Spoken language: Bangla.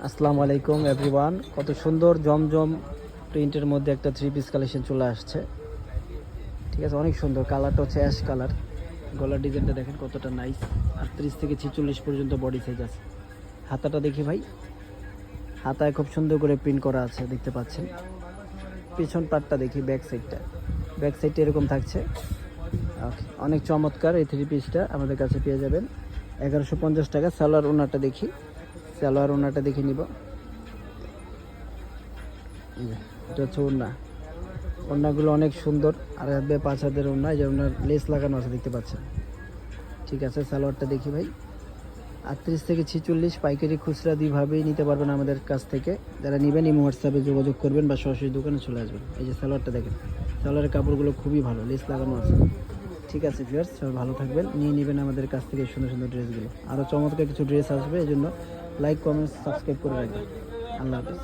আসসালামু আলাইকুম এভরিওয়ান। কত সুন্দর জমজম প্রিন্টের মধ্যে একটা থ্রি পিস কালেকশন চলে আসছে। ঠিক আছে, অনেক সুন্দর। কালারটা হচ্ছে অ্যাশ কালার। গলার ডিজাইনটা দেখেন কতটা নাইস। 38 থেকে 46 পর্যন্ত বডি সাইজ আছে। হাতাটা দেখি ভাই, হাতায় খুব সুন্দর করে প্রিন্ট করা আছে, দেখতে পাচ্ছেন। পিছন পাটটা দেখি, ব্যাক সাইডটা এরকম থাকছে। ওকে, অনেক চমৎকার এই থ্রি পিসটা আমাদের কাছে পেয়ে যাবেন 1150 টাকা। সালোয়ার ওনাটা দেখি, সালোয়ার ওনাটা দেখে নিব। এটা হচ্ছে ওড়না, ওড়নাগুলো অনেক সুন্দর। আর 5 হাতের ওড়না, এই যে ওড়নার লেস লাগানো আছে, দেখতে পাচ্ছেন। ঠিক আছে, সালোয়ারটা দেখি ভাই। 38 থেকে 46 পাইকারি খুচরা দুইভাবেই নিতে পারবেন আমাদের কাছ থেকে। যারা নেবেন ইমো হোয়াটসঅ্যাপে যোগাযোগ করবেন বা সরাসরি দোকানে চলে আসবেন। এই যে সালোয়ারটা দেখেন, সালোয়ারের কাপড়গুলো খুবই ভালো, লেস লাগানো আছে। ঠিক আছে ভিউয়ার্স, সবাই ভালো থাকবেন, নিয়ে নেবেন আমাদের কাছ থেকে সুন্দর সুন্দর ড্রেসগুলো। আরও চমৎকার কিছু ড্রেস আসবে, এই জন্য লাইক, কমেন্ট, সাবস্ক্রাইব করে রাখবেন। আল্লাহ হাফেজ।